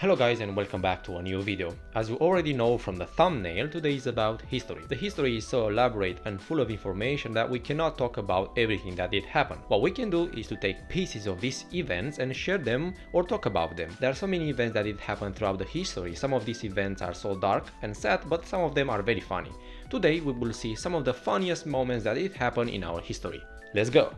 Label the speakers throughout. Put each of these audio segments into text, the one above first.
Speaker 1: Hello guys and welcome back to a new video. As you already know from the thumbnail, today is about history. The history is so elaborate and full of information that we cannot talk about everything that did happen. What we can do is to take pieces of these events and share them or talk about them. There are so many events that did happen throughout the history. Some of these events are so dark and sad, but some of them are very funny. Today we will see some of the funniest moments that did happen in our history. Let's go!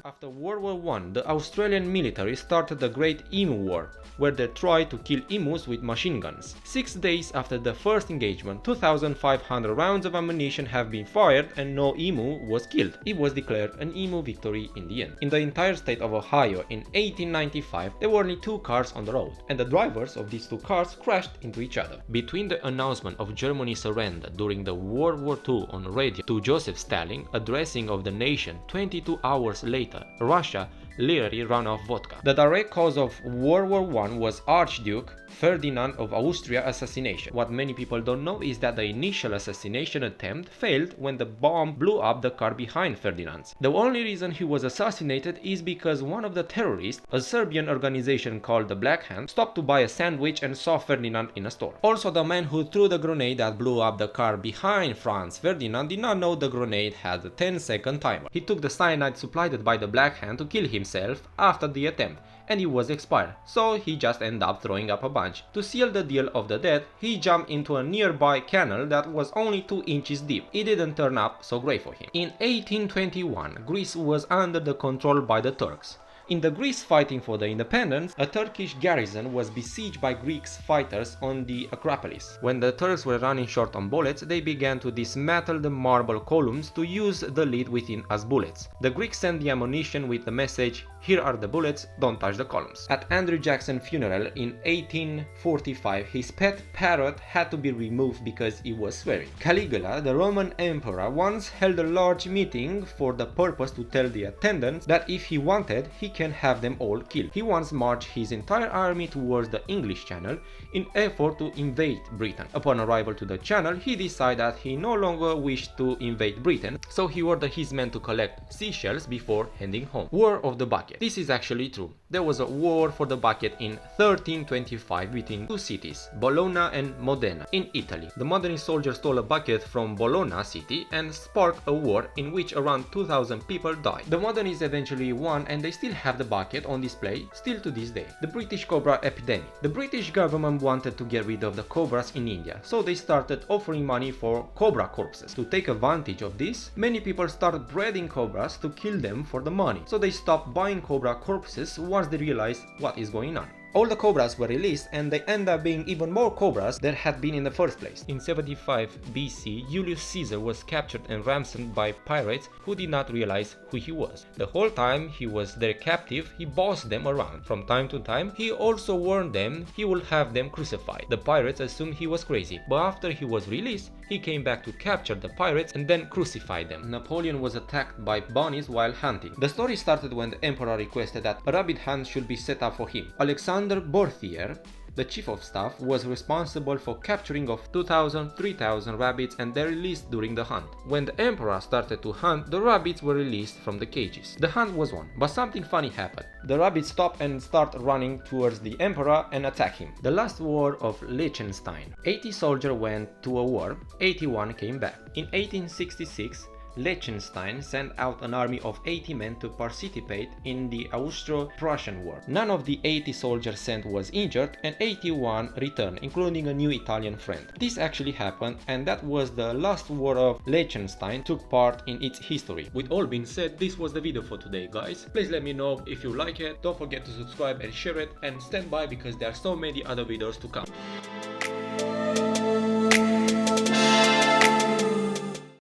Speaker 1: After World War I, the Australian military started the Great Emu War, where they tried to kill emus with machine guns. 6 days after the first engagement, 2,500 rounds of ammunition have been fired and no emu was killed. It was declared an emu victory in the end. In the entire state of Ohio in 1895, there were only 2 cars on the road, and the drivers of these 2 cars crashed into each other. Between the announcement of Germany's surrender during the World War II on radio to Joseph Stalin addressing of the nation 22 hours later, Russia literally ran off vodka. The direct cause of World War I was Archduke Ferdinand of Austria assassination. What many people don't know is that the initial assassination attempt failed when the bomb blew up the car behind Ferdinand's. The only reason he was assassinated is because one of the terrorists, a Serbian organization called the Black Hand, stopped to buy a sandwich and saw Ferdinand in a store. Also, the man who threw the grenade that blew up the car behind Franz Ferdinand did not know the grenade had a 10-second timer. He took the cyanide supplied by the Black Hand to kill himself after the attempt, and it was expired, so he just ended up throwing up a bunch. To seal the deal of the death, he jumped into a nearby canal that was only 2 inches deep. It didn't turn up so great for him. In 1821, Greece was under the control by the Turks. In the Greece fighting for the independence, a Turkish garrison was besieged by Greek fighters on the Acropolis. When the Turks were running short on bullets, they began to dismantle the marble columns to use the lead within as bullets. The Greeks sent the ammunition with the message, "Here are the bullets, don't touch the columns." At Andrew Jackson's funeral in 1845, his pet parrot had to be removed because it was swearing. Caligula, the Roman emperor, once held a large meeting for the purpose to tell the attendants that if he wanted, he can have them all killed. He once marched his entire army towards the English Channel in effort to invade Britain. Upon arrival to the Channel, he decided that he no longer wished to invade Britain, so he ordered his men to collect seashells before heading home. War of the Bucket. This is actually true. There was a war for the bucket in 1325 between 2 cities, Bologna and Modena, in Italy. The Modena soldiers stole a bucket from Bologna city and sparked a war in which around 2,000 people died. The Modenas eventually won and they still have the bucket on display still to this day. The British Cobra Epidemic. The British government wanted to get rid of the cobras in India, so they started offering money for cobra corpses. To take advantage of this, many people started breeding cobras to kill them for the money, so they stopped buying cobra corpses once they realized what is going on. All the cobras were released and they end up being even more cobras than had been in the first place. In 75 BC, Julius Cesar was captured and ransomed by pirates who did not realize who he was. The whole time he was their captive, he bossed them around. From time to time, he also warned them he would have them crucified. The pirates assumed he was crazy, but after he was released, he came back to capture the pirates and then crucify them. Napoleon was attacked by bunnies while hunting. The story started when the emperor requested that a rabbit hunt should be set up for him. Alexander Berthier, the chief of staff, was responsible for capturing of 3,000 rabbits and they released during the hunt. When the emperor started to hunt, the rabbits were released from the cages. The hunt was won, but something funny happened. The rabbits stopped and started running towards the emperor and attacked him. The last war of Liechtenstein. 80 soldiers went to a war, 81 came back. In 1866, Liechtenstein sent out an army of 80 men to participate in the Austro-Prussian War. None of the 80 soldiers sent was injured and 81 returned, including a new Italian friend. This actually happened and that was the last war of Liechtenstein took part in its history. With all being said, this was the video for today, guys. Please let me know if you like it, don't forget to subscribe and share it, and stand by because there are so many other videos to come.